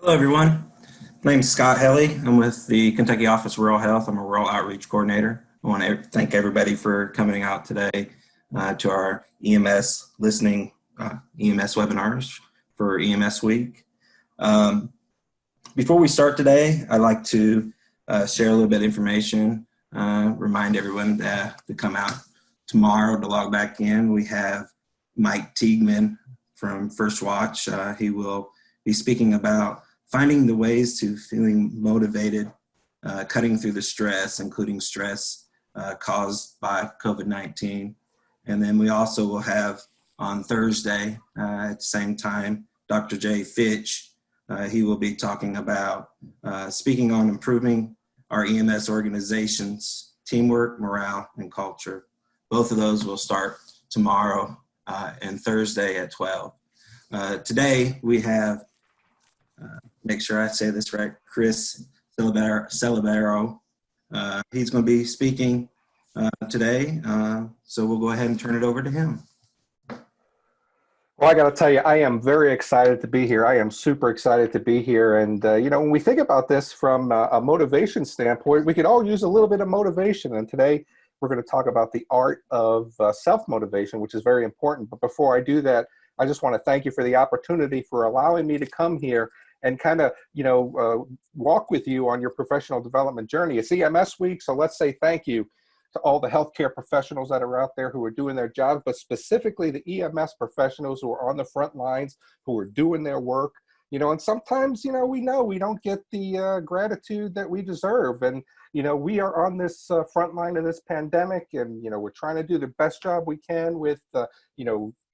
Hello, everyone. My name is Scott Helly. I'm with the Kentucky Office of Rural Health. I'm a Rural Outreach Coordinator. I want to thank everybody for coming out today to our EMS listening EMS webinars for EMS Week. Before we start today, I'd like to share a little bit of information, remind everyone to come out tomorrow to log back in. We have Mike Teigman from First Watch. He will be speaking about finding the ways to feeling motivated, cutting through the stress, including stress caused by COVID-19. And then we also will have on Thursday at the same time, Dr. Jay Fitch. He will be talking about speaking on improving our EMS organization's teamwork, morale, and culture. Both of those will start tomorrow and Thursday at 12. Today we have make sure I say this right, Chris Cebollero. He's going to be speaking today, so we'll go ahead and turn it over to him. Well, I got to tell you, I am very excited to be here. I am super excited to be here. And, when we think about this from a motivation standpoint, we could all use a little bit of motivation. And today we're going to talk about the art of self-motivation, which is very important. But before I do that, I just want to thank you for the opportunity for allowing me to come here and kind of, walk with you on your professional development journey. It's EMS week, so let's say thank you to all the healthcare professionals that are out there who are doing their jobs, but specifically the EMS professionals who are on the front lines, who are doing their work. And sometimes, we know we don't get the gratitude that we deserve. And, we are on this front line of this pandemic, and, we're trying to do the best job we can with,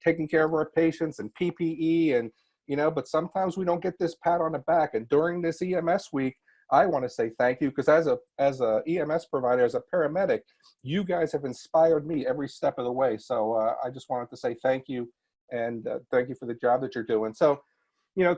taking care of our patients and PPE and, but sometimes we don't get this pat on the back. And during this EMS week, I want to say thank you, because as a EMS provider, as a paramedic, you guys have inspired me every step of the way. So I just wanted to say thank you, and thank you for the job that you're doing. So,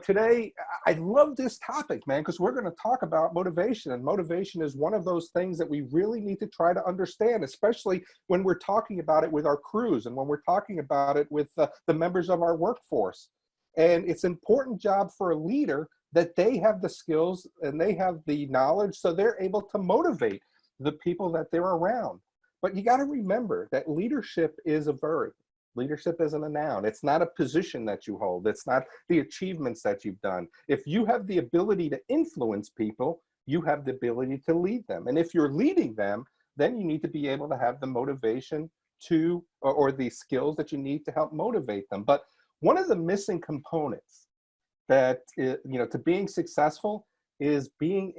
today I love this topic, man, because we're going to talk about motivation, and motivation is one of those things that we really need to try to understand, especially when we're talking about it with our crews and when we're talking about it with the members of our workforce. And it's an important job for a leader that they have the skills and they have the knowledge, so they're able to motivate the people that they're around. But you got to remember that leadership is a verb. Leadership isn't a noun. It's not a position that you hold. It's not the achievements that you've done. If you have the ability to influence people, you have the ability to lead them. And if you're leading them, then you need to be able to have the motivation to, or the skills that you need to help motivate them. But one of the missing components that, to being successful is being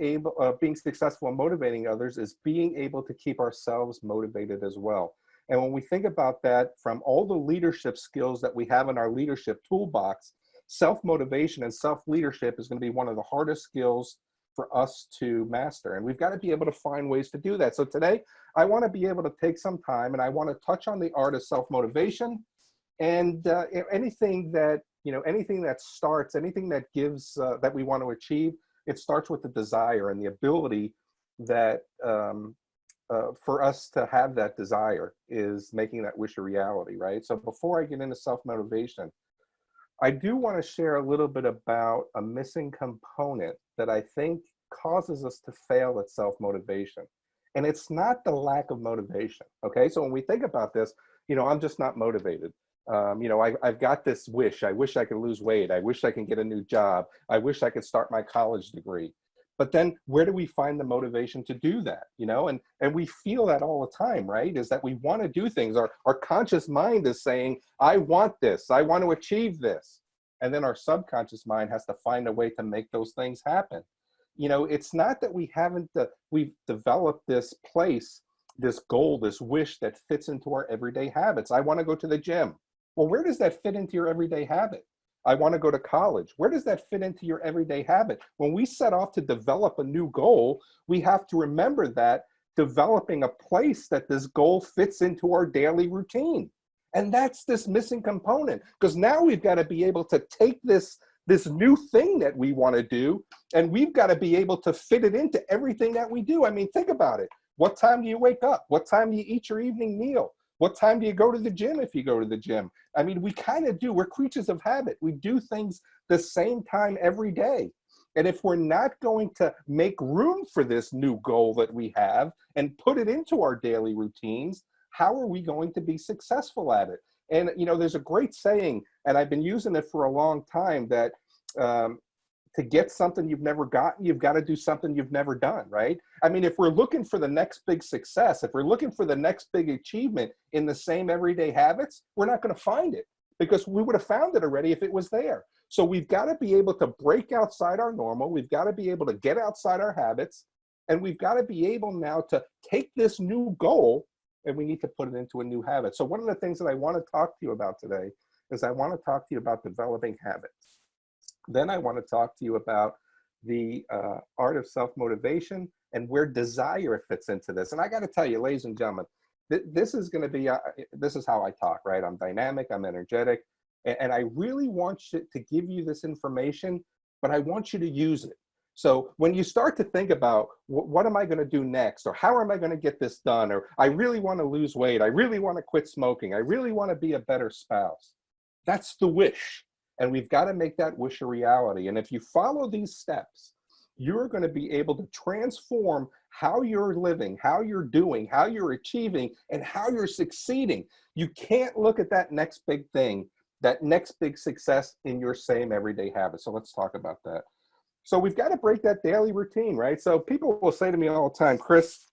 successful in motivating others is being able to keep ourselves motivated as well. And when we think about that, from all the leadership skills that we have in our leadership toolbox, self-motivation and self-leadership is going to be one of the hardest skills for us to master. And we've got to be able to find ways to do that. So today, I want to be able to take some time and I want to touch on the art of self-motivation. And anything that starts, anything that gives, that we want to achieve, it starts with the desire and the ability that for us to have that desire is making that wish a reality, right? So before I get into self-motivation, I do want to share a little bit about a missing component that I think causes us to fail at self-motivation. And it's not the lack of motivation, okay? So when we think about this, I'm just not motivated. I've got this wish. I wish I could lose weight. I wish I can get a new job. I wish I could start my college degree. But then where do we find the motivation to do that? And we feel that all the time, right? Is that we want to do things. Our conscious mind is saying, I want this. I want to achieve this. And then our subconscious mind has to find a way to make those things happen. It's not that we've developed this place, this goal, this wish that fits into our everyday habits. I want to go to the gym. Well, where does that fit into your everyday habit? I want to go to college. Where does that fit into your everyday habit? When we set off to develop a new goal, we have to remember that developing a place that this goal fits into our daily routine. And that's this missing component, because now we've got to be able to take this new thing that we want to do, and we've got to be able to fit it into everything that we do. I mean, think about it. What time do you wake up? What time do you eat your evening meal? What time do you go to the gym if you go to the gym? I mean, we kind of do. We're creatures of habit. We do things the same time every day. And if we're not going to make room for this new goal that we have and put it into our daily routines, how are we going to be successful at it? And, you know, there's a great saying, and I've been using it for a long time, that to get something you've never gotten, you've got to do something you've never done, right? I mean, if we're looking for the next big success, if we're looking for the next big achievement in the same everyday habits, we're not going to find it, because we would have found it already if it was there. So we've got to be able to break outside our normal. We've got to be able to get outside our habits. And we've got to be able now to take this new goal and we need to put it into a new habit. So one of the things that I want to talk to you about today is I want to talk to you about developing habits. Then I want to talk to you about the art of self-motivation and where desire fits into this. And I got to tell you, ladies and gentlemen, this is going to be, this is how I talk, right? I'm dynamic, I'm energetic, and I really want to give you this information, but I want you to use it. So when you start to think about what am I going to do next, or how am I going to get this done, or I really want to lose weight, I really want to quit smoking, I really want to be a better spouse, that's the wish. And we've got to make that wish a reality. And if you follow these steps, you're going to be able to transform how you're living, how you're doing, how you're achieving, and how you're succeeding. You can't look at that next big thing, that next big success in your same everyday habit. So let's talk about that. So we've got to break that daily routine, right? So people will say to me all the time, Chris,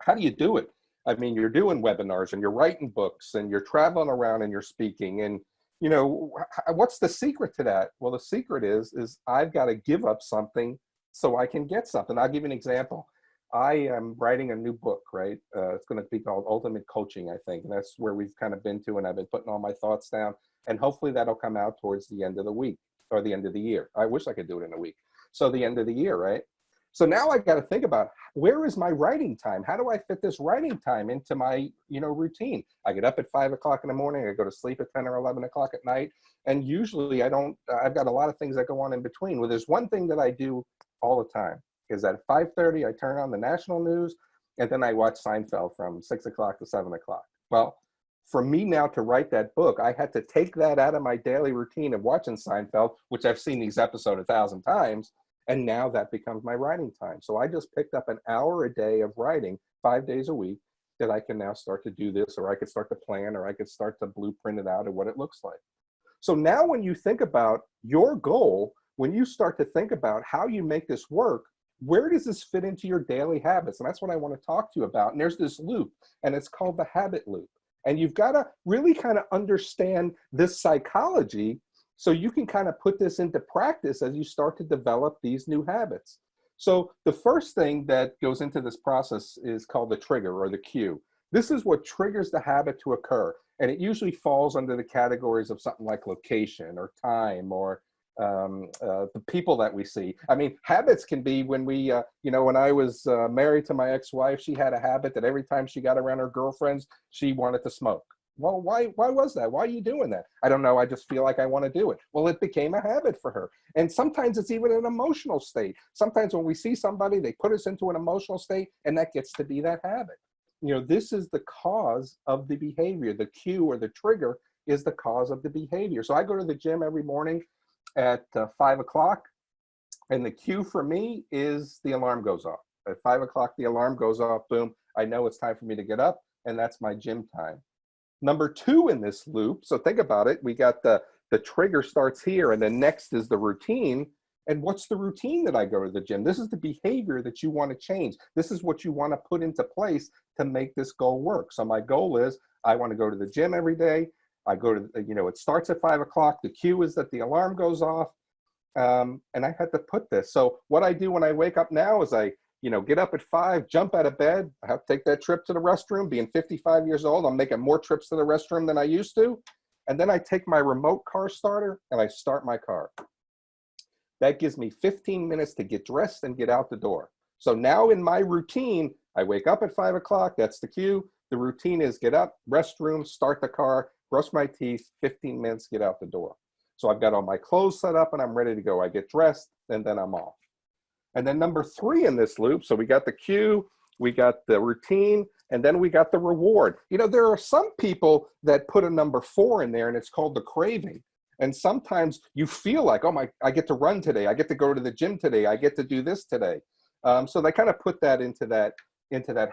how do you do it? I mean, you're doing webinars and you're writing books and you're traveling around and you're speaking, and you know, what's the secret to that? Well, the secret is I've got to give up something so I can get something. I'll give you an example. I am writing a new book, right? It's going to be called Ultimate Coaching, I think. And that's where we've kind of been to, and I've been putting all my thoughts down. And hopefully that'll come out towards the end of the week or the end of the year. I wish I could do it in a week. So the end of the year, right? So now I got to think about, where is my writing time? How do I fit this writing time into my, you know, routine? I get up at 5 o'clock in the morning. I go to sleep at 10 or 11 o'clock at night. And usually I've got a lot of things that go on in between. Well, there's one thing that I do all the time is at 5:30, I turn on the national news, and then I watch Seinfeld from 6 o'clock to 7 o'clock. Well, for me now to write that book, I had to take that out of my daily routine of watching Seinfeld, which I've seen these episodes 1,000 times. And now that becomes my writing time. So I just picked up an hour a day of writing 5 days a week that I can now start to do this, or I could start to plan, or I could start to blueprint it out of what it looks like. So now when you think about your goal, when you start to think about how you make this work, where does this fit into your daily habits? And that's what I want to talk to you about. And there's this loop, and it's called the habit loop. And you've got to really kind of understand this psychology so you can kind of put this into practice as you start to develop these new habits. So the first thing that goes into this process is called the trigger, or the cue. This is what triggers the habit to occur. And it usually falls under the categories of something like location or time, or the people that we see. I mean, habits can be when we, you know, when I was married to my ex-wife, she had a habit that every time she got around her girlfriends, she wanted to smoke. Well, why was that? Why are you doing that? I don't know. I just feel like I want to do it. Well, it became a habit for her. And sometimes it's even an emotional state. Sometimes when we see somebody, they put us into an emotional state, and that gets to be that habit. You know, this is the cause of the behavior. The cue or the trigger is the cause of the behavior. So I go to the gym every morning at 5 o'clock, and the cue for me is the alarm goes off. At 5 o'clock, the alarm goes off, boom, I know it's time for me to get up, and that's my gym time. Number two in this loop, so think about it, we got the trigger starts here, and then next is the routine. And what's the routine that I go to the gym? This is the behavior that you want to change. This is what you want to put into place to make this goal work. So my goal is I want to go to the gym every day. I go to, you know, it starts at 5 o'clock. The cue is that the alarm goes off. And I had to put this. So what I do when I wake up now is I, you know, get up at 5, jump out of bed. I have to take that trip to the restroom. Being 55 years old, I'm making more trips to the restroom than I used to. And then I take my remote car starter and I start my car. That gives me 15 minutes to get dressed and get out the door. So now in my routine, I wake up at 5 o'clock. That's the cue. The routine is get up, restroom, start the car, brush my teeth, 15 minutes, get out the door. So I've got all my clothes set up and I'm ready to go. I get dressed and then I'm off. And then number 3 in this loop, so we got the cue, we got the routine, and then we got the reward. You know, there are some people that put a number 4 in there, and it's called the craving. And sometimes you feel like, oh my, I get to run today. I get to go to the gym today. I get to do this today. So they kind of put that into that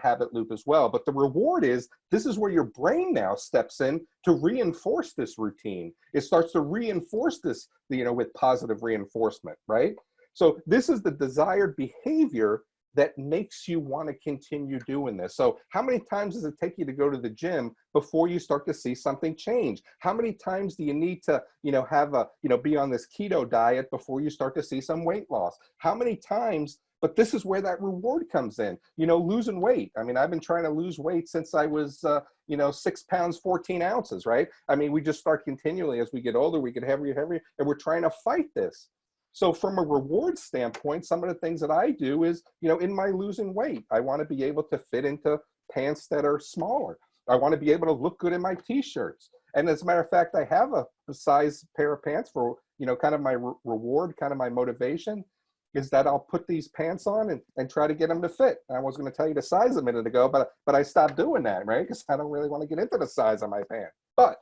habit loop as well. But the reward is, this is where your brain now steps in to reinforce this routine. It starts to reinforce this, with positive reinforcement, right? So this is the desired behavior that makes you want to continue doing this. So how many times does it take you to go to the gym before you start to see something change? How many times do you need to, be on this keto diet before you start to see some weight loss? How many times? But this is where that reward comes in, losing weight. I mean, I've been trying to lose weight since I was, 6 pounds, 14 ounces, right? I mean, we just start continually as we get older, we get heavier, and we're trying to fight this. So from a reward standpoint, some of the things that I do is, in my losing weight, I want to be able to fit into pants that are smaller. I want to be able to look good in my t-shirts. And as a matter of fact, I have a size pair of pants for, kind of my reward, kind of my motivation is that I'll put these pants on and try to get them to fit. I was going to tell you the size a minute ago, but I stopped doing that, right? Because I don't really want to get into the size of my pants. But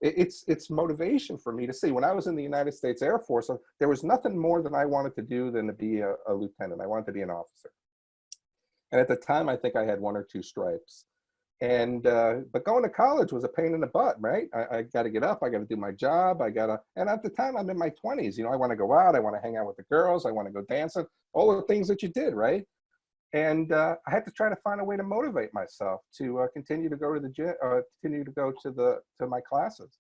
it's motivation for me to see. When I was in the United States Air Force, there was nothing more that I wanted to do than to be a lieutenant. I wanted to be an officer. And at the time, I think I had 1 or 2 stripes. And but going to college was a pain in the butt, right? I got to get up, I got to do my job, and at the time I'm in my 20s, I want to go out, I want to hang out with the girls, I want to go dancing, all the things that you did, right? And I had to try to find a way to motivate myself to continue to go to the gym, continue to go to my classes.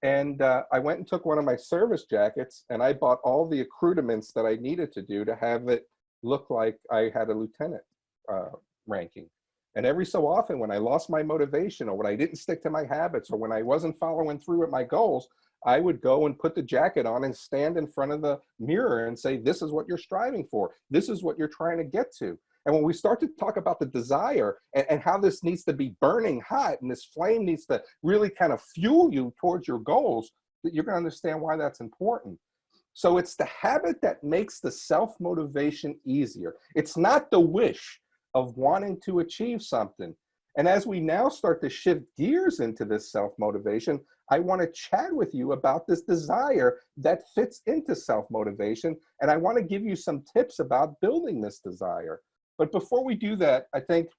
And I went and took one of my service jackets, and I bought all the accoutrements that I needed to do to have it look like I had a lieutenant ranking. And every so often, when I lost my motivation, or when I didn't stick to my habits, or when I wasn't following through with my goals, I would go and put the jacket on and stand in front of the mirror and say, this is what you're striving for. This is what you're trying to get to. And when we start to talk about the desire and how this needs to be burning hot, and this flame needs to really kind of fuel you towards your goals, that you're going to understand why that's important. So it's the habit that makes the self-motivation easier. It's not the wish of wanting to achieve something. And as we now start to shift gears into this self-motivation, I want to chat with you about this desire that fits into self-motivation. And I want to give you some tips about building this desire. But before we do that, I think,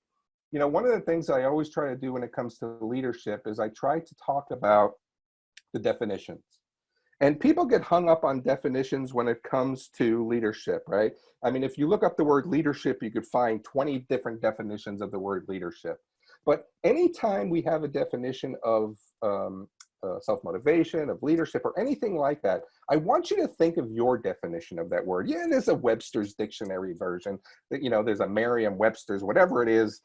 one of the things I always try to do when it comes to leadership is I try to talk about the definitions. And people get hung up on definitions when it comes to leadership, right? I mean, if you look up the word leadership, you could find 20 different definitions of the word leadership. But anytime we have a definition of self-motivation, of leadership, or anything like that, I want you to think of your definition of that word. Yeah, there's a Webster's dictionary version, there's a Merriam-Webster's, whatever it is.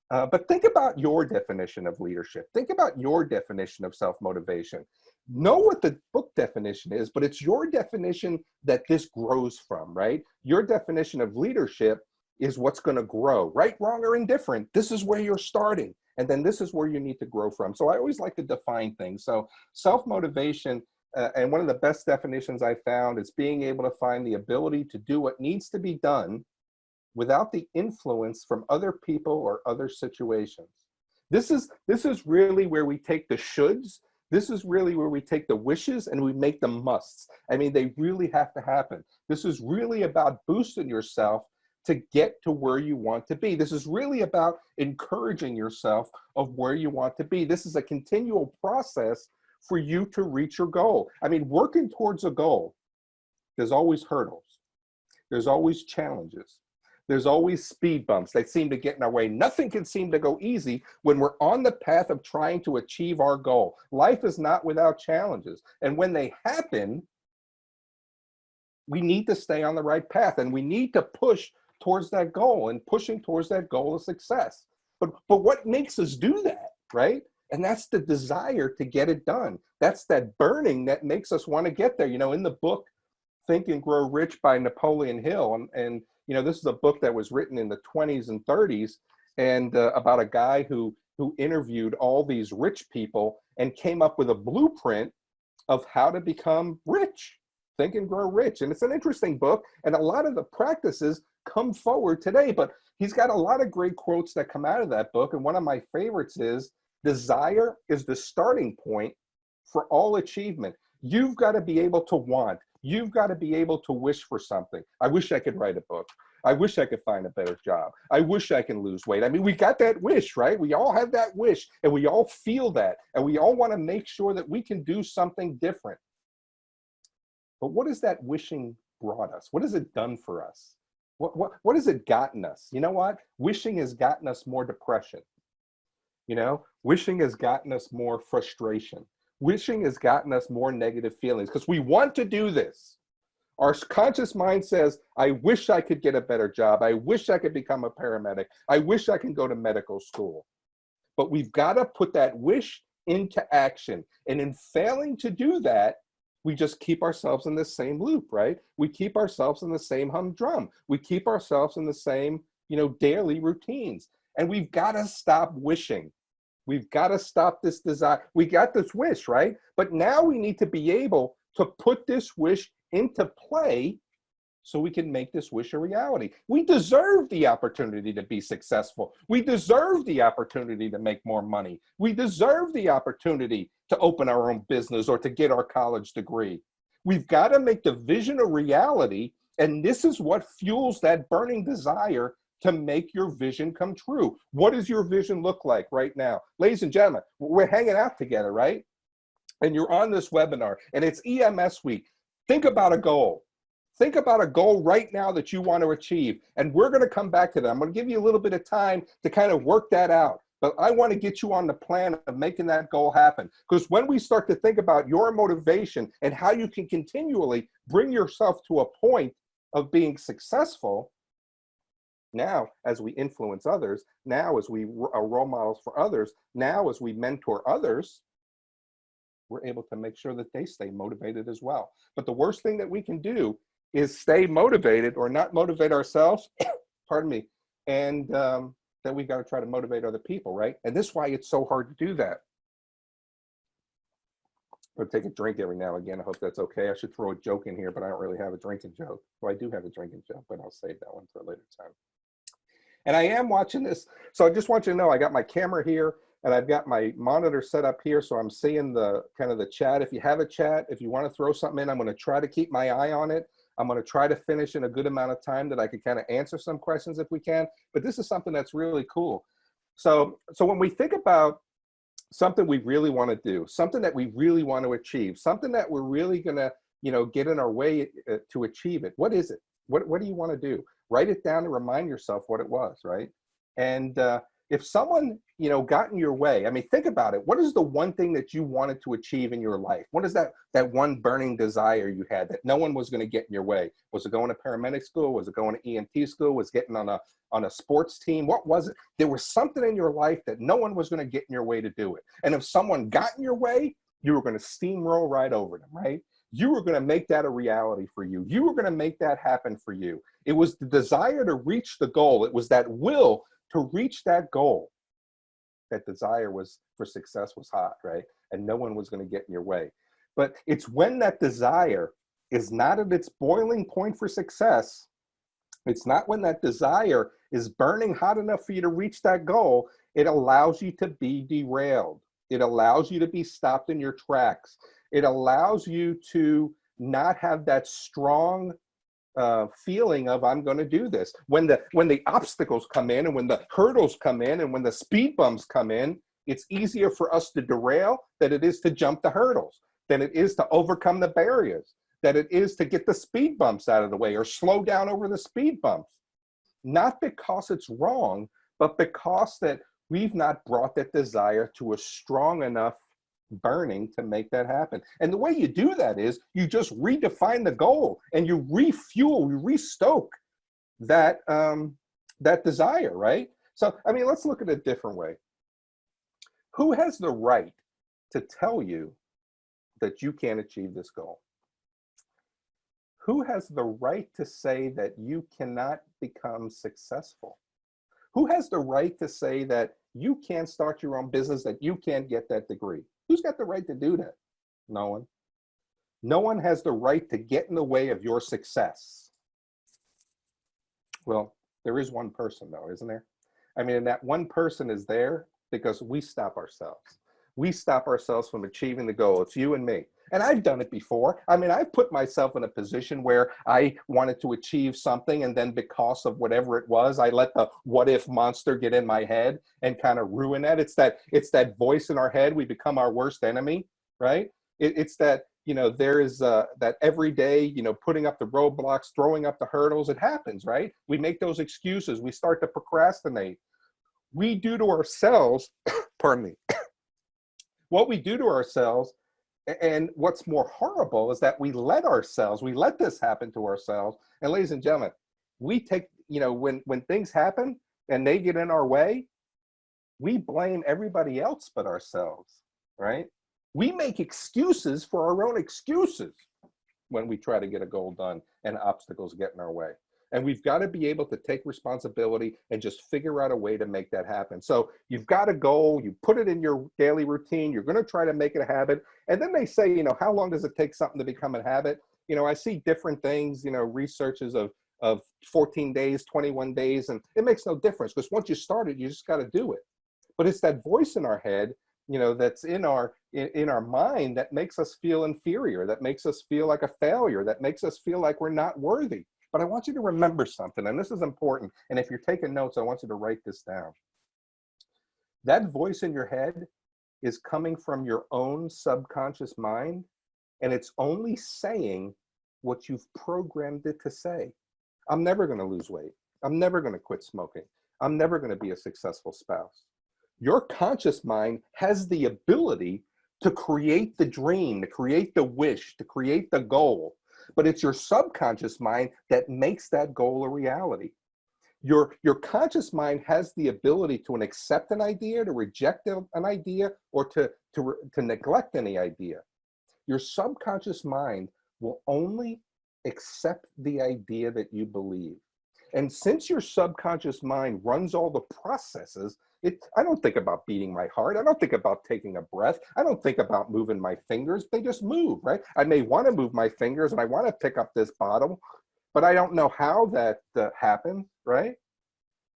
But think about your definition of leadership. Think about your definition of self-motivation. Know what the book definition is, but it's your definition that this grows from, right? Your definition of leadership is what's going to grow. Right, wrong, or indifferent, this is where you're starting. And then this is where you need to grow from. So I always like to define things. So self-motivation, and one of the best definitions I found is being able to find the ability to do what needs to be done without the influence from other people or other situations. This is really where we take the shoulds. This is really where we take the wishes and we make them musts. I mean, they really have to happen. This is really about boosting yourself to get to where you want to be. This is really about encouraging yourself of where you want to be. This is a continual process for you to reach your goal. I mean, working towards a goal, there's always hurdles. There's always challenges. There's always speed bumps that seem to get in our way. Nothing can seem to go easy when we're on the path of trying to achieve our goal. Life is not without challenges. And when they happen, we need to stay on the right path, and we need to push towards that goal, and pushing towards that goal of success. But what makes us do that, right? And that's the desire to get it done. That's that burning that makes us want to get there. In the book, Think and Grow Rich by Napoleon Hill, and this is a book that was written in the 20s and 30s, and about a guy who interviewed all these rich people and came up with a blueprint of how to become rich. Think and Grow Rich. And it's an interesting book, and a lot of the practices come forward today, but he's got a lot of great quotes that come out of that book. And one of my favorites is, desire is the starting point for all achievement. You've got to be able to want. You've got to be able to wish for something. I wish I could write a book. I wish I could find a better job. I wish I can lose weight. I mean, we got that wish, right? We all have that wish, and we all feel that, and we all want to make sure that we can do something different. But what has that wishing brought us? What has it done for us? What has it gotten us? You know what? Wishing has gotten us more depression. You know, wishing has gotten us more frustration. Wishing has gotten us more negative feelings because we want to do this. Our conscious mind says, I wish I could get a better job. I wish I could become a paramedic. I wish I can go to medical school. But we've got to put that wish into action. And in failing to do that, we just keep ourselves in the same loop, right? We keep ourselves in the same humdrum. We keep ourselves in the same, daily routines. And we've got to stop wishing. We've got to stop this desire. We got this wish, right? But now we need to be able to put this wish into play so we can make this wish a reality. We deserve the opportunity to be successful. We deserve the opportunity to make more money. We deserve the opportunity to open our own business or to get our college degree. We've got to make the vision a reality, and this is what fuels that burning desire to make your vision come true. What does your vision look like right now? Ladies and gentlemen, we're hanging out together, right? And you're on this webinar, and it's EMS week. Think about a goal. Think about a goal right now that you want to achieve. And we're going to come back to that. I'm going to give you a little bit of time to kind of work that out. But I want to get you on the plan of making that goal happen. Because when we start to think about your motivation and how you can continually bring yourself to a point of being successful, now as we influence others, now as we are role models for others, now as we mentor others, we're able to make sure that they stay motivated as well. But the worst thing that we can do is stay motivated or not motivate ourselves, pardon me, and then we got to try to motivate other people, right? And this is why it's so hard to do that. I'll take a drink every now and again. I hope that's okay. I should throw a joke in here, but I don't really have a drinking joke. Well, I do have a drinking joke, but I'll save that one for a later time. And I am watching this. So I just want you to know, I got my camera here and I've got my monitor set up here. So I'm seeing the kind of the chat. If you have a chat, if you want to throw something in, I'm going to try to keep my eye on it. I'm going to try to finish in a good amount of time that I could kind of answer some questions if we can. But this is something that's really cool. So when we think about something we really want to do, something that we really want to achieve, something that we're really going to, get in our way to achieve it, what is it? What do you want to do? Write it down and remind yourself what it was, right? And if someone, got in your way, I mean, think about it. What is the one thing that you wanted to achieve in your life? What is that one burning desire you had that no one was going to get in your way? Was it going to paramedic school? Was it going to EMT school? Was it getting on a sports team? What was it? There was something in your life that no one was going to get in your way to do it. And if someone got in your way, you were going to steamroll right over them, right? You were going to make that a reality for you. You were going to make that happen for you. It was the desire to reach the goal. It was that will to reach that goal. That desire was for success was hot, right? And no one was going to get in your way. But it's when that desire is not at its boiling point for success, it's not when that desire is burning hot enough for you to reach that goal, it allows you to be derailed. It allows you to be stopped in your tracks. It allows you to not have that strong feeling of I'm going to do this. When the obstacles come in and when the hurdles come in and when the speed bumps come in, it's easier for us to derail than it is to jump the hurdles, than it is to overcome the barriers, than it is to get the speed bumps out of the way or slow down over the speed bumps. Not because it's wrong, but because that we've not brought that desire to a strong enough burning to make that happen. And the way you do that is you just redefine the goal and you refuel, you restoke that that desire, right? So I mean, let's look at it a different way. Who has the right to tell you that you can't achieve this goal? Who has the right to say that you cannot become successful? Who has the right to say that you can't start your own business, that you can't get that degree? Who's got the right to do that? No one. No one has the right to get in the way of your success. Well, there is one person though, isn't there? I mean, and that one person is there because we stop ourselves. We stop ourselves from achieving the goal. It's you and me. And I've done it before. I mean, I've put myself in a position where I wanted to achieve something, and then because of whatever it was, I let the what if monster get in my head and kind of ruin that. It's that voice in our head. We become our worst enemy, right? It's that, there is that every day, putting up the roadblocks, throwing up the hurdles. It happens, right? We make those excuses. We start to procrastinate. We do to ourselves, pardon me, what we do to ourselves. And what's more horrible is that we let this happen to ourselves. And ladies and gentlemen, we take, when things happen and they get in our way, we blame everybody else but ourselves, right? We make excuses for our own excuses when we try to get a goal done and obstacles get in our way. And we've got to be able to take responsibility and just figure out a way to make that happen. So you've got a goal, you put it in your daily routine, you're going to try to make it a habit. And then they say, how long does it take something to become a habit? I see different things, researches of 14 days, 21 days, and it makes no difference because once you start it, you just got to do it. But it's that voice in our head, that's in our mind that makes us feel inferior, that makes us feel like a failure, that makes us feel like we're not worthy. But I want you to remember something, and this is important. And if you're taking notes, I want you to write this down. That voice in your head is coming from your own subconscious mind, and it's only saying what you've programmed it to say. I'm never going to lose weight. I'm never going to quit smoking. I'm never going to be a successful spouse. Your conscious mind has the ability to create the dream, to create the wish, to create the goal. But it's your subconscious mind that makes that goal a reality. Your conscious mind has the ability to accept an idea, to reject an idea, or to neglect any idea. Your subconscious mind will only accept the idea that you believe. And since your subconscious mind runs all the processes, I don't think about beating my heart. I don't think about taking a breath. I don't think about moving my fingers. They just move, right? I may want to move my fingers and I want to pick up this bottle, but I don't know how that happened, right?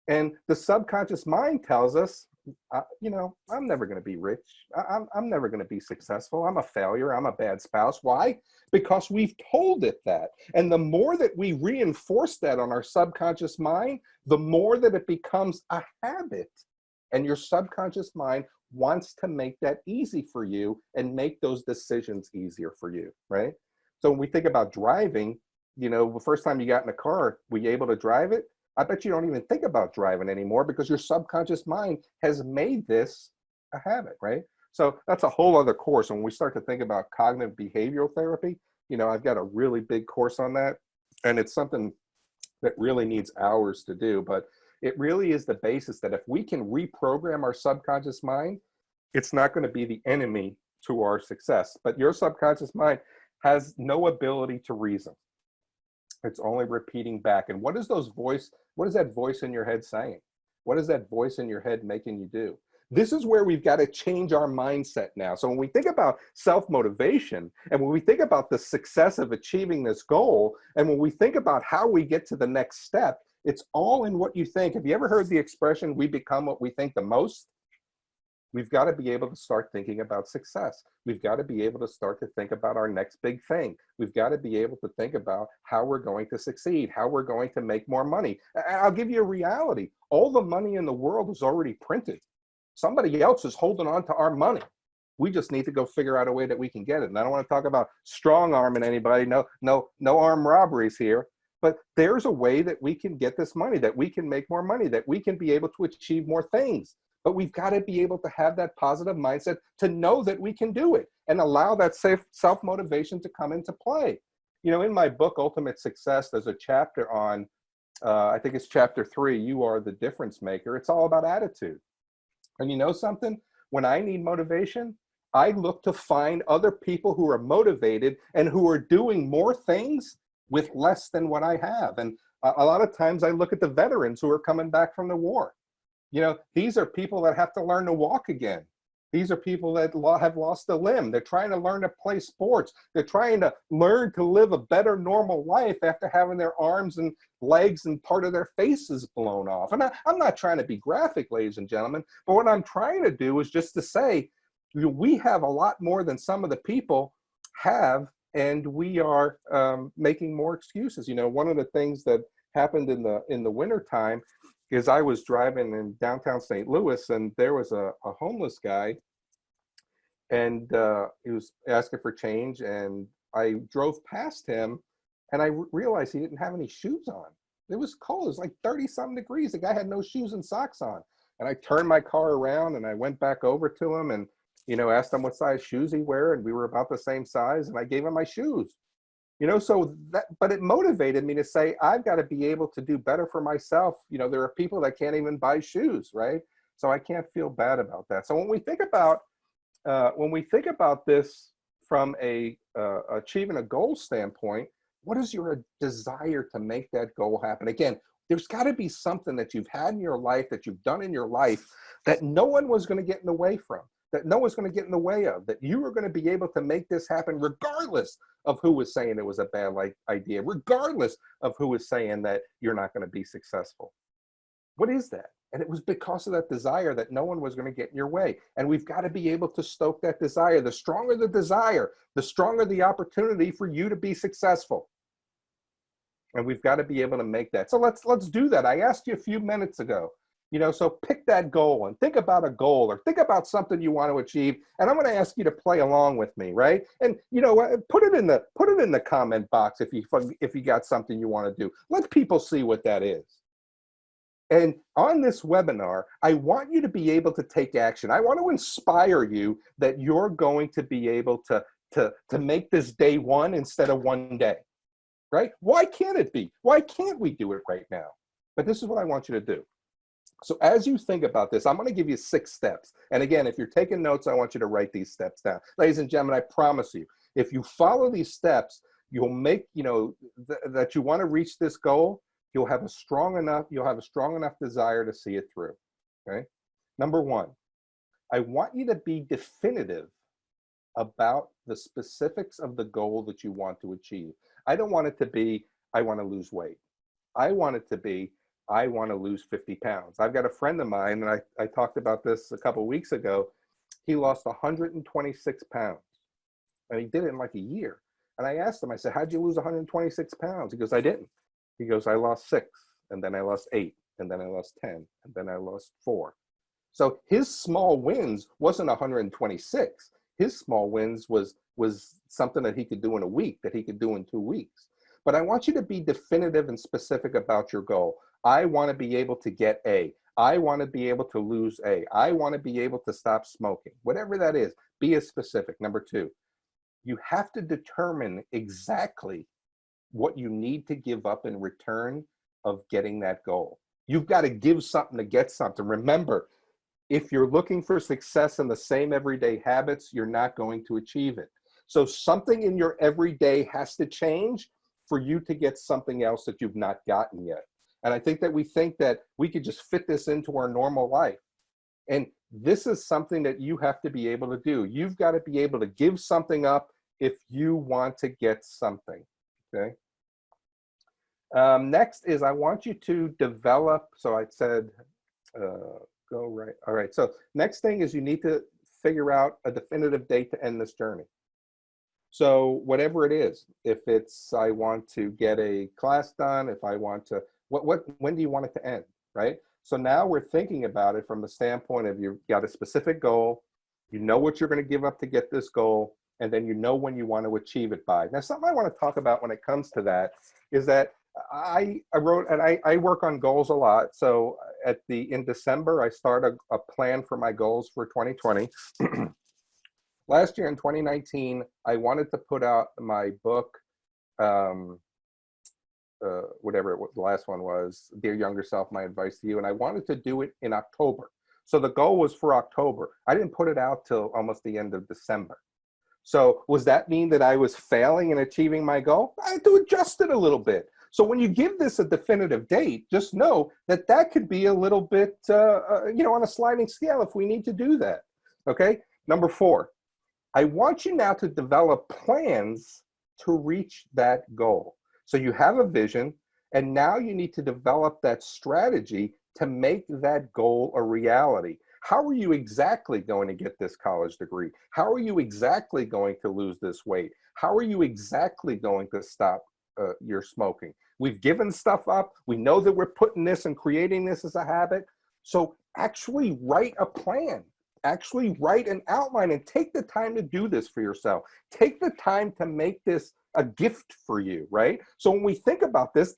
And the subconscious mind tells us, I'm never going to be rich. I'm never going to be successful. I'm a failure. I'm a bad spouse. Why? Because we've told it that. And the more that we reinforce that on our subconscious mind, the more that it becomes a habit. And your subconscious mind wants to make that easy for you and make those decisions easier for you, right? So when we think about driving, the first time you got in a car, were you able to drive it? I bet you don't even think about driving anymore because your subconscious mind has made this a habit, right? So that's a whole other course. And when we start to think about cognitive behavioral therapy, I've got a really big course on that. And it's something that really needs hours to do. But it really is the basis that if we can reprogram our subconscious mind, it's not going to be the enemy to our success. But your subconscious mind has no ability to reason. It's only repeating back. And what is that voice in your head saying? What is that voice in your head making you do? This is where we've got to change our mindset now. So when we think about self-motivation, and when we think about the success of achieving this goal, and when we think about how we get to the next step, it's all in what you think. Have you ever heard the expression, we become what we think the most? We've got to be able to start thinking about success. We've got to be able to start to think about our next big thing. We've got to be able to think about how we're going to succeed, how we're going to make more money. I'll give you a reality. All the money in the world is already printed. Somebody else is holding on to our money. We just need to go figure out a way that we can get it. And I don't want to talk about strong arming anybody. No armed robberies here. But there's a way that we can get this money, that we can make more money, that we can be able to achieve more things. But we've got to be able to have that positive mindset to know that we can do it and allow that self-motivation to come into play. In my book, Ultimate Success, there's a chapter on, I think it's chapter 3, You Are the Difference Maker. It's all about attitude. And you know something? When I need motivation, I look to find other people who are motivated and who are doing more things with less than what I have. And a lot of times I look at the veterans who are coming back from the war. These are people that have to learn to walk again. These are people that have lost a limb. They're trying to learn to play sports. They're trying to learn to live a better normal life after having their arms and legs and part of their faces blown off. And I'm not trying to be graphic, ladies and gentlemen, but what I'm trying to do is just to say, we have a lot more than some of the people have, and we are making more excuses. You know, one of the things that happened in the winter time is I was driving in downtown St. Louis, and there was a homeless guy, and he was asking for change, and I drove past him, and I realized he didn't have any shoes on. It was cold. It was like 30-something degrees. The guy had no shoes and socks on. And I turned my car around, and I went back over to him and, you know, asked him what size shoes he wear, and we were about the same size, and I gave him my shoes. You know, so that, but it motivated me to say, I've got to be able to do better for myself. You know, there are people that can't even buy shoes, right? So I can't feel bad about that. So when we think about this from a achieving a goal standpoint, what is your desire to make that goal happen? Again, there's got to be something that you've had in your life, that you've done in your life, that no one was going to get in the way from, that no one's going to get in the way of, that you were going to be able to make this happen regardless of who was saying it was a bad idea, regardless of who was saying that you're not going to be successful. What is that? And it was because of that desire that no one was going to get in your way. And we've got to be able to stoke that desire. The stronger the desire, the stronger the opportunity for you to be successful. And we've got to be able to make that. So let's do that. I asked you a few minutes ago, you know, so pick that goal and think about a goal, or think about something you want to achieve. And I'm going to ask you to play along with me, right? And, you know, put it in the comment box if you got something you want to do. Let people see what that is. And on this webinar, I want you to be able to take action. I want to inspire you that you're going to be able to make this day one instead of one day, right? Why can't it be? Why can't we do it right now? But this is what I want you to do. So as you think about this, I'm going to give you 6 steps. And again, if you're taking notes, I want you to write these steps down. Ladies and gentlemen, I promise you, if you follow these steps, you'll make, you know, that you want to reach this goal. You'll have a strong enough desire to see it through, okay? Number 1, I want you to be definitive about the specifics of the goal that you want to achieve. I don't want it to be, I want to lose weight. I want it to be, I want to lose 50 pounds. I've got a friend of mine, and I talked about this a couple of weeks ago. He lost 126 pounds, and he did it in like a year. And I asked him, I said, how'd you lose 126 pounds? He goes, I didn't. He goes, I lost 6, and then I lost 8, and then I lost 10, and then I lost 4. So his small wins wasn't 126. His small wins was something that he could do in a week, that he could do in 2 weeks. But I want you to be definitive and specific about your goal. I want to be able to get A. I want to be able to lose A. I want to be able to stop smoking. Whatever that is, be as specific. Number 2, you have to determine exactly what you need to give up in return of getting that goal. You've got to give something to get something. Remember, if you're looking for success in the same everyday habits, you're not going to achieve it. So something in your everyday has to change for you to get something else that you've not gotten yet. And I think that we think that we could just fit this into our normal life. And this is something that you have to be able to do. You've got to be able to give something up if you want to get something, okay? Next is I want you to develop, so I said, go right. All right, so next thing is you need to figure out a definitive date to end this journey. So whatever it is, if it's I want to get a class done, if I want to, when do you want it to end, right? So now we're thinking about it from the standpoint of you've got a specific goal, you know what you're going to give up to get this goal, and then you know when you want to achieve it by. Now, something I want to talk about when it comes to that is that I wrote, and I work on goals a lot. So in December, I started a plan for my goals for 2020. Last year in 2019, I wanted to put out my book, whatever the last one was, Dear Younger Self, My Advice to You. And I wanted to do it in October. So the goal was for October. I didn't put it out till almost the end of December. So does that mean that I was failing in achieving my goal? I had to adjust it a little bit. So when you give this a definitive date, just know that that could be a little bit, on a sliding scale if we need to do that, okay? Number 4, I want you now to develop plans to reach that goal. So you have a vision, and now you need to develop that strategy to make that goal a reality. How are you exactly going to get this college degree? How are you exactly going to lose this weight? How are you exactly going to stop your smoking? We've given stuff up. We know that we're putting this and creating this as a habit. So actually write a plan. Actually write an outline and take the time to do this for yourself. Take the time to make this a gift for you, right? So when we think about this,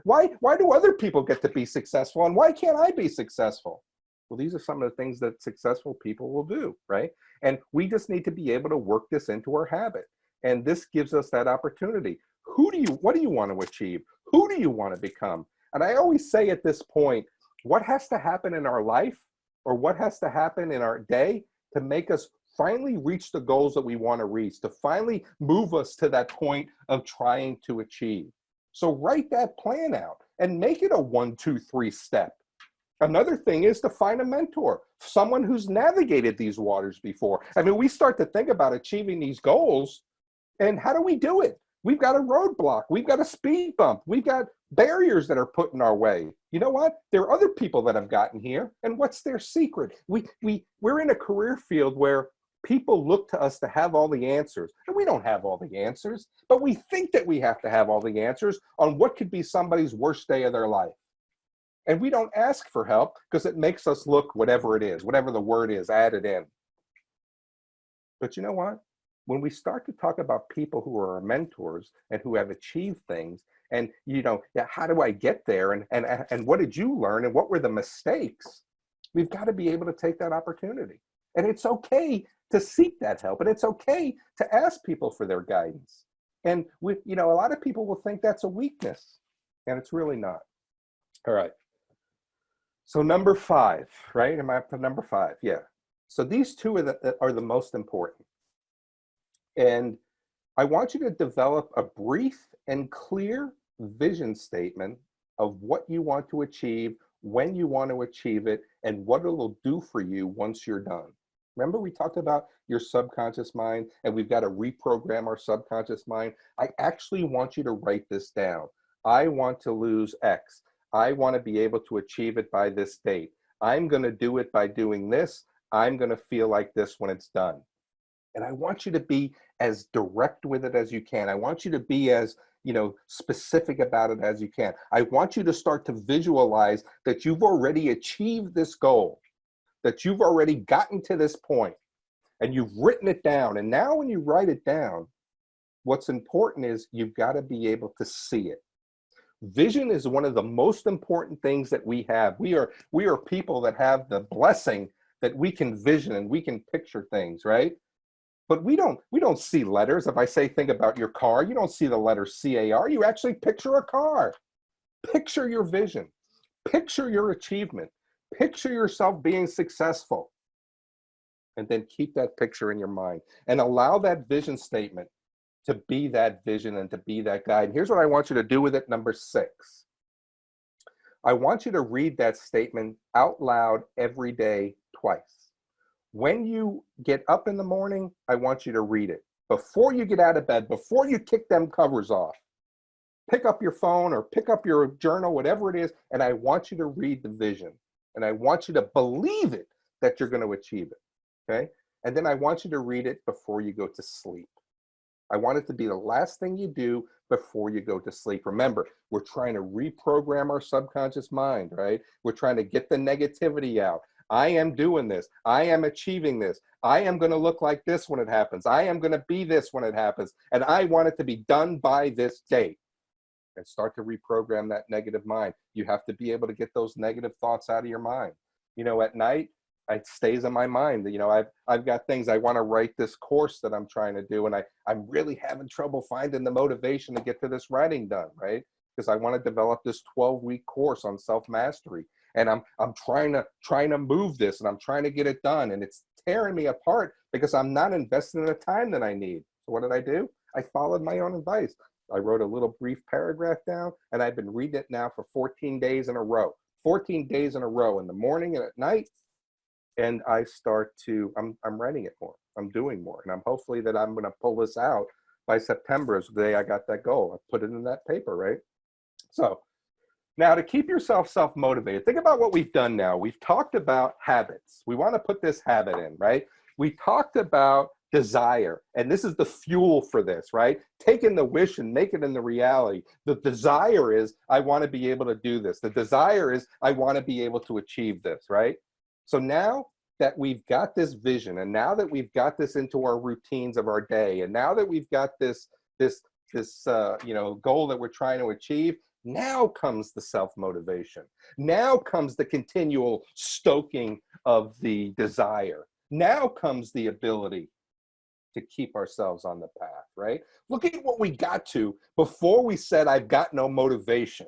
why do other people get to be successful and why can't I be successful? Well, these are some of the things that successful people will do, right? And we just need to be able to work this into our habit. And this gives us that opportunity. What do you want to achieve? Who do you want to become? And I always say at this point, what has to happen in our life or what has to happen in our day to make us finally reach the goals that we want to reach, to finally move us to that point of trying to achieve? So write that plan out and make it a 1, 2, 3 step. Another thing is to find a mentor, someone who's navigated these waters before. I mean, we start to think about achieving these goals, and how do we do it? We've got a roadblock. We've got a speed bump. We've got barriers that are put in our way. You know what? There are other people that have gotten here, and what's their secret? We're in a career field where people look to us to have all the answers, and we don't have all the answers, but we think that we have to have all the answers on what could be somebody's worst day of their life. And we don't ask for help because it makes us look whatever it is, whatever the word is, add it in. But you know what? When we start to talk about people who are our mentors and who have achieved things, and how do I get there? And what did you learn? And what were the mistakes? We've got to be able to take that opportunity. And it's okay to seek that help. And it's okay to ask people for their guidance. And a lot of people will think that's a weakness, and it's really not. All right. So number 5, right? Am I up to number 5? Yeah. So these two are the most important. And I want you to develop a brief and clear vision statement of what you want to achieve, when you want to achieve it, and what it will do for you once you're done. Remember we talked about your subconscious mind, and we've got to reprogram our subconscious mind. I actually want you to write this down. I want to lose X. I want to be able to achieve it by this date. I'm going to do it by doing this. I'm going to feel like this when it's done. And I want you to be as direct with it as you can. I want you to be as, specific about it as you can. I want you to start to visualize that you've already achieved this goal, that you've already gotten to this point, and you've written it down. And now when you write it down, what's important is you've got to be able to see it. Vision is one of the most important things that we have. We are people that have the blessing that we can vision and we can picture things, right? But we don't see letters. If I say, think about your car, you don't see the letter CAR. You actually picture a car. Picture your vision. Picture your achievement. Picture yourself being successful. And then keep that picture in your mind and allow that vision statement to be that vision and to be that guide. Here's what I want you to do with it, number 6. I want you to read that statement out loud every day twice. When you get up in the morning, I want you to read it. Before you get out of bed, before you kick them covers off, pick up your phone or pick up your journal, whatever it is, and I want you to read the vision. And I want you to believe it that you're going to achieve it, okay? And then I want you to read it before you go to sleep. I want it to be the last thing you do before you go to sleep. Remember, we're trying to reprogram our subconscious mind, right? We're trying to get the negativity out. I am doing this. I am achieving this. I am going to look like this when it happens. I am going to be this when it happens. And I want it to be done by this date. And start to reprogram that negative mind. You have to be able to get those negative thoughts out of your mind. At night, it stays in my mind. I've got things. I want to write this course that I'm trying to do, and I'm really having trouble finding the motivation to get to this writing done, right? Because I want to develop this 12-week course on self-mastery, and I'm trying to move this, and I'm trying to get it done, and it's tearing me apart because I'm not investing in the time that I need. So what did I do? I followed my own advice. I wrote a little brief paragraph down, and I've been reading it now for 14 days in a row. 14 days in a row, in the morning and at night. And I start to, I'm writing it more. I'm doing more. And I'm hopefully that I'm going to pull this out by September is the day I got that goal. I put it in that paper, right? So Now, to keep yourself self-motivated, think about what we've done now. We've talked about habits. We want to put this habit in, right? We talked about desire, and this is the fuel for this, right? Taking the wish and make it into reality. The desire is, I want to be able to do this. The desire is, I want to be able to achieve this, right? So now that we've got this vision, and now that we've got this into our routines of our day, and now that we've got this goal that we're trying to achieve, now comes the self-motivation. Now comes the continual stoking of the desire. Now comes the ability to keep ourselves on the path, right? Look at what we got to before we said, I've got no motivation.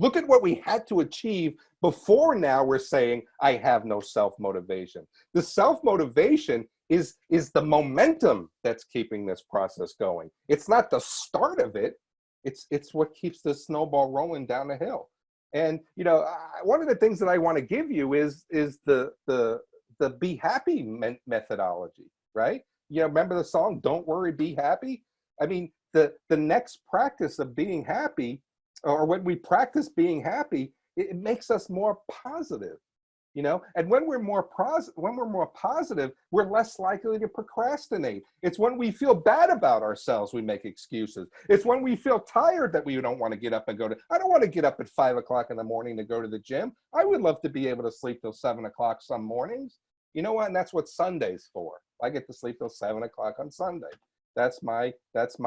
Look at what we had to achieve before now we're saying, I have no self-motivation. The self-motivation is the momentum that's keeping this process going. It's not the start of it. It's what keeps the snowball rolling down the hill. And one of the things that I want to give you is the be happy methodology, right? Remember the song, Don't Worry, Be Happy? I mean, the next practice of being happy, or when we practice being happy, it makes us more positive. And when we're more positive, we're less likely to procrastinate. It's when we feel bad about ourselves, we make excuses. It's when we feel tired that we don't want to get up and I don't want to get up at 5 o'clock in the morning to go to the gym. I would love to be able to sleep till 7 o'clock some mornings. You know what? And that's what Sunday's for. I get to sleep till 7 o'clock on Sunday. That's my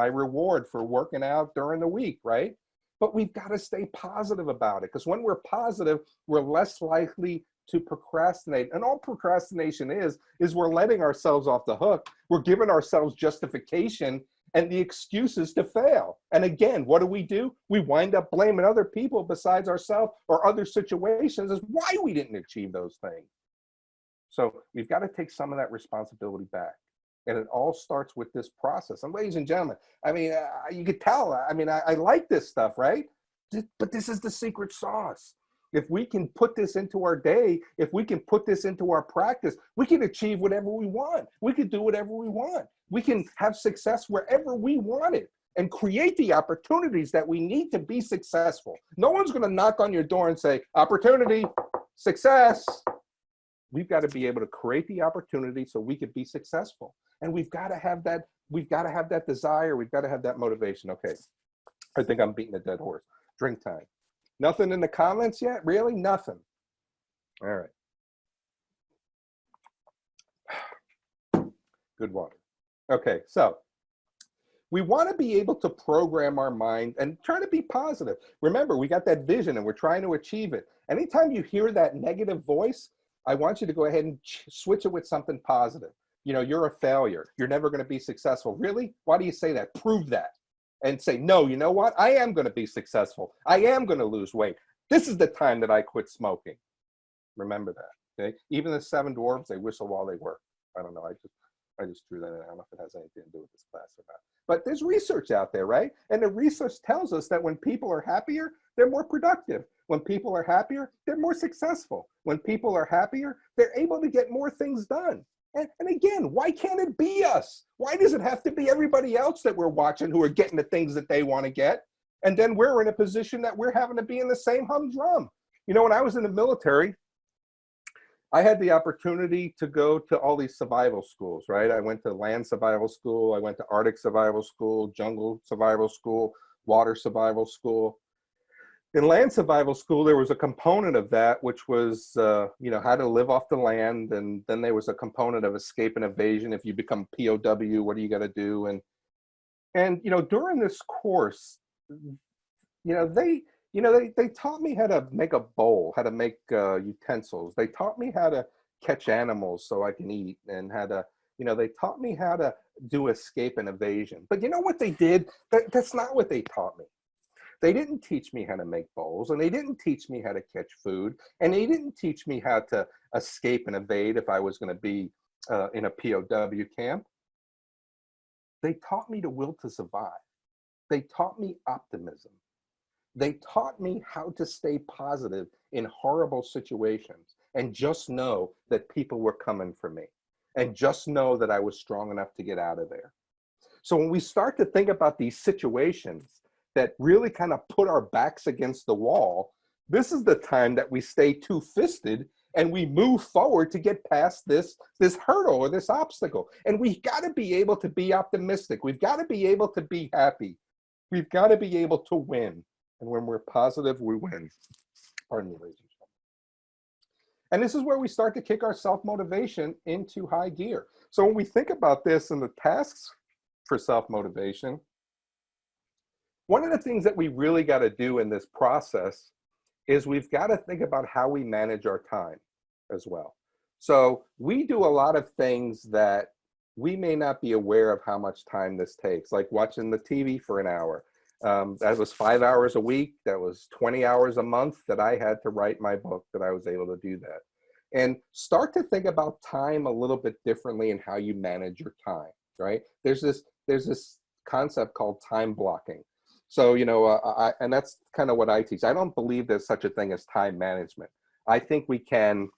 reward for working out during the week, right? But we've got to stay positive about it, because when we're positive, we're less likely to procrastinate. And all procrastination is we're letting ourselves off the hook. We're giving ourselves justification and the excuses to fail. And again, what do? We wind up blaming other people besides ourselves or other situations as why we didn't achieve those things. So we've got to take some of that responsibility back. And it all starts with this process. And ladies and gentlemen, I mean, you could tell, I like this stuff, right? But this is the secret sauce. If we can put this into our day, if we can put this into our practice, we can achieve whatever we want. We can do whatever we want. We can have success wherever we want it and create the opportunities that we need to be successful. No one's going to knock on your door and say, opportunity, success. We've got to be able to create the opportunity so we can be successful. And we've got to have that, desire. We've got to have that motivation. Okay, I think I'm beating a dead horse. Drink time. Nothing in the comments yet? Really? Nothing. All right. Good water. Okay, so we want to be able to program our mind and try to be positive. Remember, we got that vision and we're trying to achieve it. Anytime you hear that negative voice, I want you to go ahead and switch it with something positive. You're a failure. You're never going to be successful. Really? Why do you say that? Prove that. And say, no, you know what? I am going to be successful. I am going to lose weight. This is the time that I quit smoking. Remember that. Okay? Even the 7 dwarves, they whistle while they work. I don't know. I just threw that in. I don't know if it has anything to do with this class or not. But there's research out there, right? And the research tells us that when people are happier, they're more productive. When people are happier, they're more successful. When people are happier, they're able to get more things done. And again, why can't it be us? Why does it have to be everybody else that we're watching who are getting the things that they want to get? And then we're in a position that we're having to be in the same humdrum. When I was in the military, I had the opportunity to go to all these survival schools, right? I went to land survival school. I went to Arctic survival school, jungle survival school, water survival school. In land survival school, there was a component of that, which was, how to live off the land. And then there was a component of escape and evasion. If you become POW, what do you got to do? And during this course, they taught me how to make a bowl, how to make utensils. They taught me how to catch animals so I can eat, and how to, they taught me how to do escape and evasion. But you know what they did? That's not what they taught me. They didn't teach me how to make bowls, and they didn't teach me how to catch food, and they didn't teach me how to escape and evade if I was going to be in a POW camp. They taught me the will to survive. They taught me optimism. They taught me how to stay positive in horrible situations and just know that people were coming for me, and just know that I was strong enough to get out of there. So when we start to think about these situations that really kind of put our backs against the wall, This is the time that we stay two-fisted and we move forward to get past this hurdle or this obstacle. And we've got to be able to be optimistic. We've got to be able to be happy. We've got to be able to win. And when we're positive, we win. Pardon me, ladies and gentlemen. And this is where we start to kick our self-motivation into high gear. So when we think about this and the tasks for self-motivation, one of the things that we really got to do in this process is we've got to think about how we manage our time as well. So we do a lot of things that we may not be aware of how much time this takes, like watching the TV for an hour. That was 5 hours a week. That was 20 hours a month that I had to write my book, that I was able to do that. And start to think about time a little bit differently in how you manage your time, right? There's this concept called time blocking. So, and that's kind of what I teach. I don't believe there's such a thing as time management. I think we can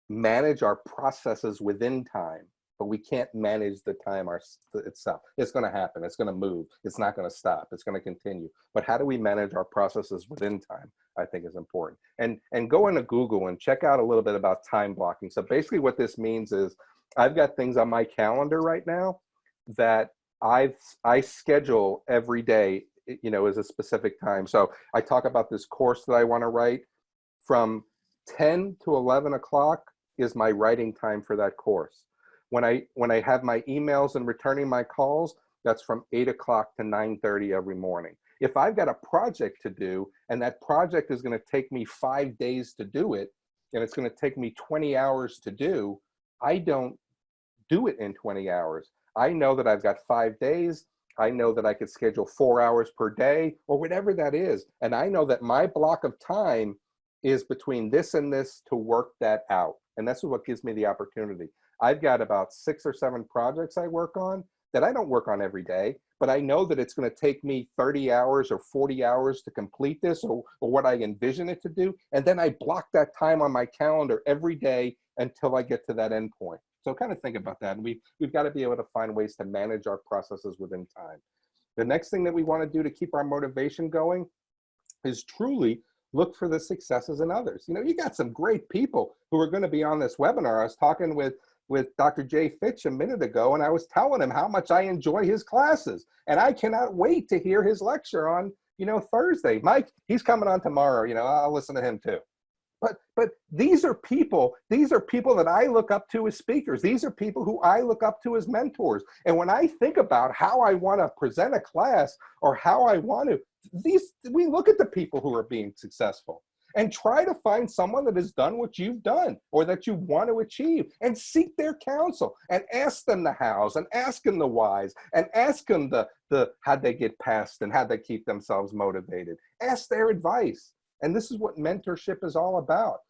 manage our processes within time, but we can't manage the time itself. It's going to happen. It's going to move. It's not going to stop. It's going to continue. But how do we manage our processes within time, I think is important. And go into Google and check out a little bit about time blocking. So basically what this means is I've got things on my calendar right now that I schedule every day, is a specific time. So I talk about this course that I want to write. From 10 to 11 o'clock is my writing time for that course. When I have my emails and returning my calls, that's from 8 o'clock to 9:30 every morning. If I've got a project to do and that project is going to take me 5 days to do it, and it's going to take me 20 hours to do, I don't do it in 20 hours. I know that I've got 5 days. I know that I could schedule 4 hours per day or whatever that is. And I know that my block of time is between this and this to work that out. And that's what gives me the opportunity. I've got about 6 or 7 projects I work on that I don't work on every day, but I know that it's going to take me 30 hours or 40 hours to complete this or what I envision it to do. And then I block that time on my calendar every day until I get to that end point. So kind of think about that. And we've got to be able to find ways to manage our processes within time. The next thing that we want to do to keep our motivation going is truly look for the successes in others. You got some great people who are going to be on this webinar. I was talking with Dr. Jay Fitch a minute ago, and I was telling him how much I enjoy his classes. And I cannot wait to hear his lecture on, Thursday. Mike, he's coming on tomorrow. I'll listen to him too. But these are people that I look up to as speakers. These are people who I look up to as mentors. And when I think about how I want to present a class or how I want to, we look at the people who are being successful and try to find someone that has done what you've done or that you want to achieve and seek their counsel and ask them the hows and ask them the whys and ask them the how'd they get past and how'd they keep themselves motivated. Ask their advice. And this is what mentorship is all about.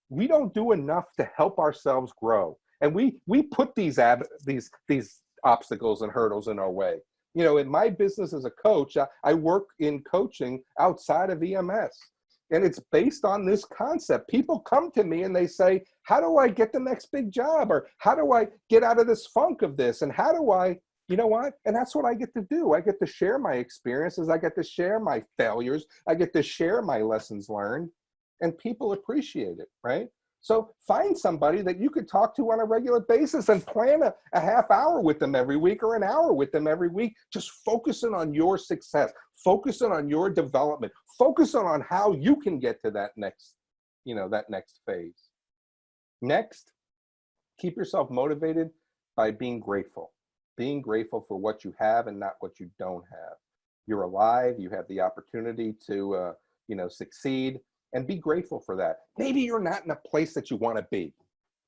We don't do enough to help ourselves grow. And we put these obstacles and hurdles in our way. In my business as a coach, I work in coaching outside of EMS. And it's based on this concept. People come to me and they say, how do I get the next big job? Or how do I get out of this funk of this? And how do I, and that's what I get to do. I get to share my experiences. I get to share my failures. I get to share my lessons learned, and people appreciate it, right? So find somebody that you could talk to on a regular basis and plan a half hour with them every week or an hour with them every week, just focusing on your success, focusing on your development, focusing on how you can get to that next phase. Next, keep yourself motivated by being grateful. Being grateful for what you have and not what you don't have. You're alive. You have the opportunity to, succeed, and be grateful for that. Maybe you're not in a place that you want to be.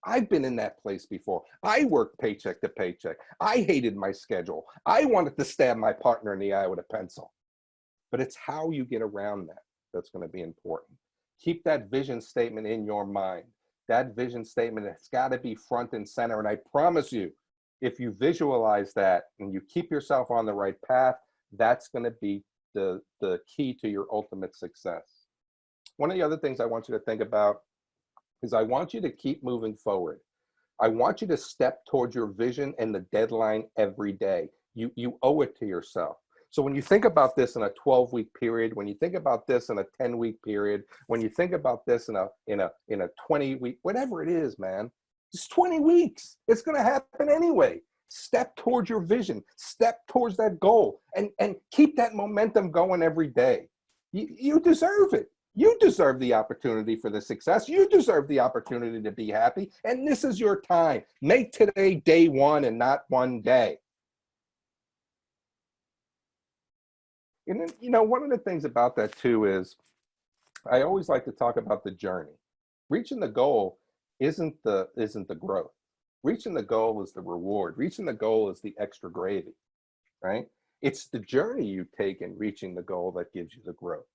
I've been in that place before. I worked paycheck to paycheck. I hated my schedule. I wanted to stab my partner in the eye with a pencil. But it's how you get around that that's going to be important. Keep that vision statement in your mind. That vision statement has got to be front and center. And I promise you, if you visualize that and you keep yourself on the right path, that's going to be the key to your ultimate success. One of the other things I want you to think about is I want you to keep moving forward. I want you to step towards your vision and the deadline every day. You owe it to yourself. So when you think about this in a 12-week period, when you think about this in a 10-week period, when you think about this in a 20-week, whatever it is, man, it's 20 weeks. It's going to happen anyway. Step towards your vision, step towards that goal, and keep that momentum going every day. You deserve it. You deserve the opportunity for the success. You deserve the opportunity to be happy. And this is your time. Make today day one and not one day. And then, you know, one of the things about that too is I always like to talk about the journey. Reaching the goal isn't the growth. Reaching the goal is the reward. Reaching the goal is the extra gravy, right? It's the journey you take in reaching the goal that gives you the growth.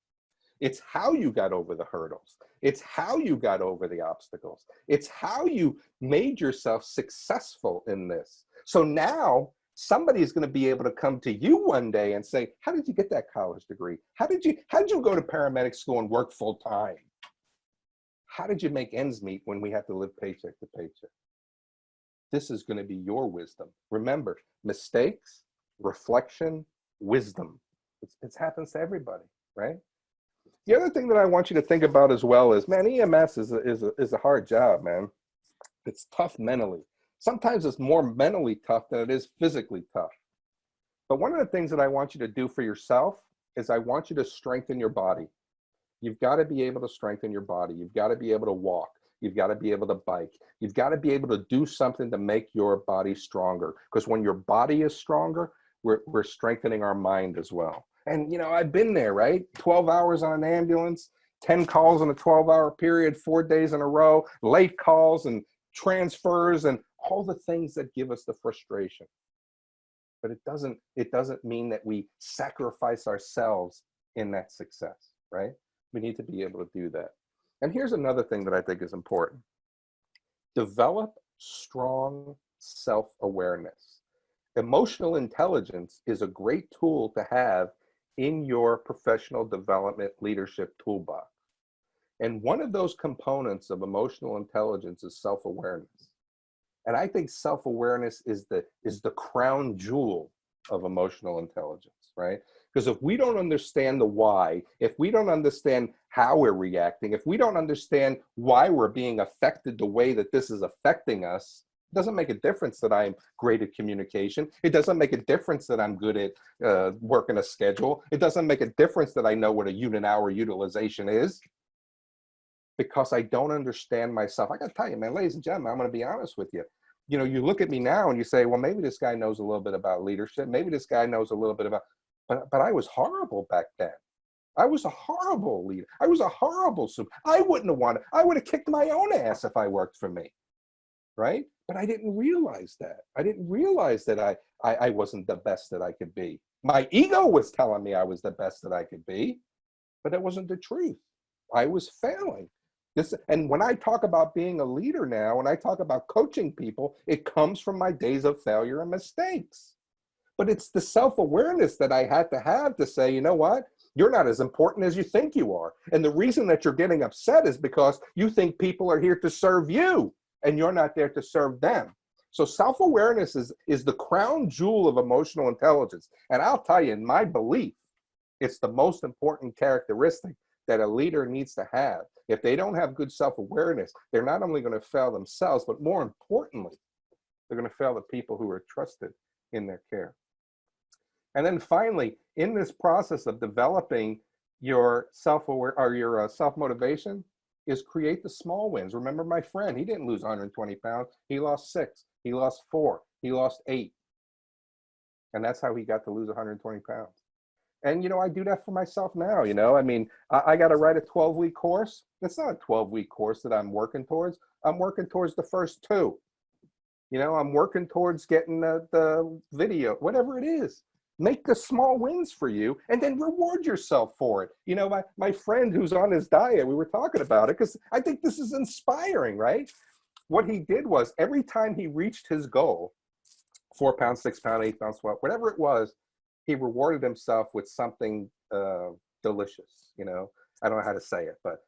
It's how you got over the hurdles. It's how you got over the obstacles. It's how you made yourself successful in this. So now somebody is going to be able to come to you one day and say, how did you get that college degree? How did you go to paramedic school and work full time? How did you make ends meet when we have to live paycheck to paycheck? This is going to be your wisdom. Remember, mistakes, reflection, wisdom. It happens to everybody, right? The other thing that I want you to think about as well is, man, EMS is a hard job, man. It's tough mentally. Sometimes it's more mentally tough than it is physically tough. But one of the things that I want you to do for yourself is I want you to strengthen your body. You've got to be able to strengthen your body. You've got to be able to walk. You've got to be able to bike. You've got to be able to do something to make your body stronger. Because when your body is stronger, we're strengthening our mind as well. And, you know, I've been there, right? 12 hours on an ambulance, 10 calls in a 12-hour period, 4 days in a row, late calls and transfers and all the things that give us the frustration. But it doesn't mean that we sacrifice ourselves in that success, right? We need to be able to do that. And here's another thing that I think is important. Develop strong self-awareness. Emotional intelligence is a great tool to have in your professional development leadership toolbox. And one of those components of emotional intelligence is self-awareness. And I think self-awareness is the crown jewel of emotional intelligence, right? Because if we don't understand the why, if we don't understand how we're reacting, if we don't understand why we're being affected the way that this is affecting us, it doesn't make a difference that I'm great at communication. It doesn't make a difference that I'm good at working a schedule. It doesn't make a difference that I know what a unit hour utilization is, because I don't understand myself. I got to tell you, man, ladies and gentlemen, I'm going to be honest with you. You know, you look at me now and you say, well, maybe this guy knows a little bit about leadership. Maybe this guy knows a little bit about, but I was horrible back then. I was a horrible leader. I was a horrible super. I wouldn't have wanted, I would have kicked my own ass if I worked for me, right? But I didn't realize that. I didn't realize that I wasn't the best that I could be. My ego was telling me I was the best that I could be, but that wasn't the truth. I was failing. And when I talk about being a leader now, when I talk about coaching people, it comes from my days of failure and mistakes. But it's the self-awareness that I had to have to say, you know what? You're not as important as you think you are. And the reason that you're getting upset is because you think people are here to serve you and you're not there to serve them. So self-awareness is the crown jewel of emotional intelligence. And I'll tell you, in my belief, it's the most important characteristic that a leader needs to have. If they don't have good self-awareness, they're not only going to fail themselves, but more importantly, they're going to fail the people who are trusted in their care. And then finally, in this process of developing your self-aware or your self-motivation, is create the small wins. Remember my friend, he didn't lose 120 pounds. He lost 6, he lost 4, he lost 8. And that's how he got to lose 120 pounds. And, you know, I do that for myself now, you know, I mean, I got to write a 12-week course. It's not a 12-week course that I'm working towards. I'm working towards the first 2. You know, I'm working towards getting the video, whatever it is. Make the small wins for you and then reward yourself for it. You know, my friend who's on his diet, we were talking about it because I think this is inspiring, right? What he did was every time he reached his goal, 4 pounds, 6 pounds, 8 pounds, whatever it was, he rewarded himself with something delicious, you know. I don't know how to say it, but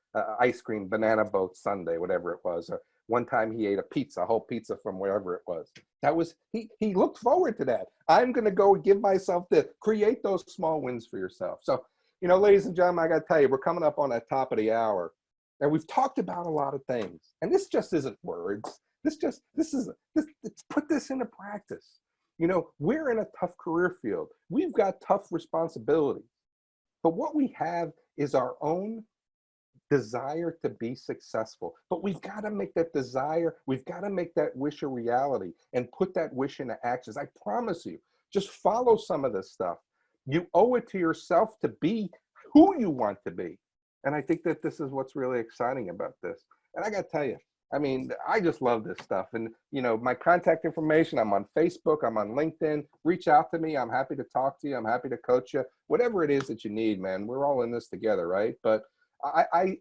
ice cream, banana boat sundae, whatever it was, One time he ate a whole pizza from wherever it was. That was, he looked forward to that. I'm going to go give myself this. Create those small wins for yourself. So, you know, ladies and gentlemen, I got to tell you, we're coming up on that top of the hour. And we've talked about a lot of things. And this just isn't words. Let's put this into practice. You know, we're in a tough career field. We've got tough responsibilities. But what we have is our own desire to be successful. But we've got to make that desire, we've got to make that wish a reality and put that wish into actions. I promise you, just follow some of this stuff. You owe it to yourself to be who you want to be. And I think that this is what's really exciting about this. And I got to tell you, I mean, I just love this stuff. And, you know, my contact information, I'm on Facebook, I'm on LinkedIn. Reach out to me. I'm happy to talk to you. I'm happy to coach you. Whatever it is that you need, man, we're all in this together, right? But I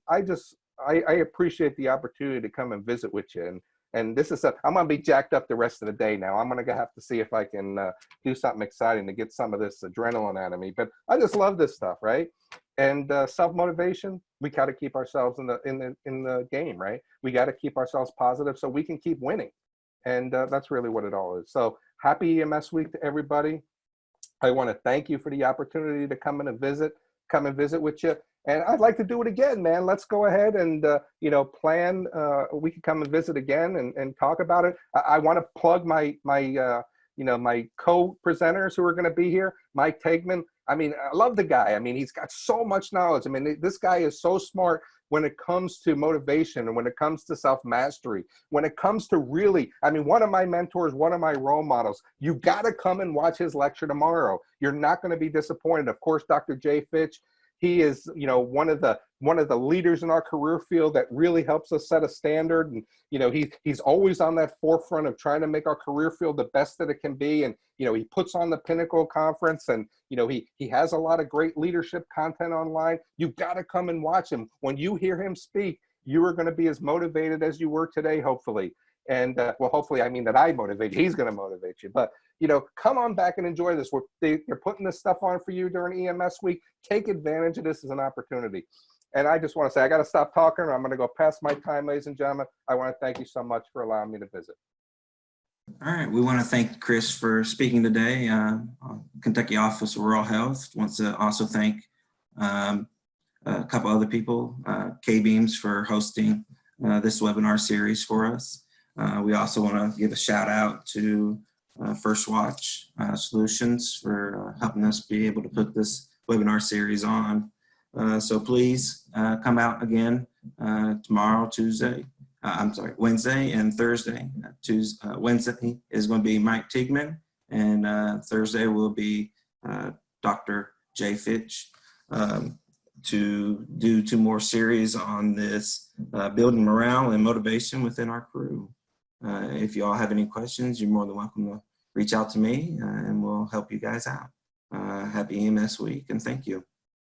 appreciate the opportunity to come and visit with you. And this is I'm going to be jacked up the rest of the day now. I'm going to have to see if I can do something exciting to get some of this adrenaline out of me. But I just love this stuff, right? And self-motivation, we got to keep ourselves in the game, right? We got to keep ourselves positive so we can keep winning. And that's really what it all is. So happy EMS week to everybody. I want to thank you for the opportunity to come and visit with you. And I'd like to do it again, man. Let's go ahead and, you know, plan. We could come and visit again and talk about it. I want to plug my co-presenters who are going to be here. Mike Tegman. I mean, I love the guy. I mean, he's got so much knowledge. I mean, this guy is so smart when it comes to motivation and when it comes to self-mastery, when it comes to really, I mean, one of my mentors, one of my role models, you got to come and watch his lecture tomorrow. You're not going to be disappointed. Of course, Dr. Jay Fitch, he is, you know, one of the leaders in our career field that really helps us set a standard. And, you know, he's always on that forefront of trying to make our career field the best that it can be. And, you know, he puts on the Pinnacle Conference and, you know, he has a lot of great leadership content online. You've got to come and watch him. When you hear him speak, you are going to be as motivated as you were today, hopefully. And well, hopefully, I mean that I motivate you. He's going to motivate you. But, you know, come on back and enjoy this. They're putting this stuff on for you during EMS week. Take advantage of this as an opportunity. And I just want to say, I got to stop talking. I'm going to go past my time, ladies and gentlemen. I want to thank you so much for allowing me to visit. All right. We want to thank Chris for speaking today. Kentucky Office of Rural Health wants to also thank a couple other people, K-Beams for hosting this webinar series for us. We also want to give a shout out to First Watch Solutions for helping us be able to put this webinar series on. So please come out again tomorrow, Wednesday and Thursday. Wednesday is going to be Mike Tegman, and Thursday will be Dr. Jay Fitch to do 2 more series on this building morale and motivation within our crew. If you all have any questions, you're more than welcome to reach out to me and we'll help you guys out. Happy EMS week and thank you.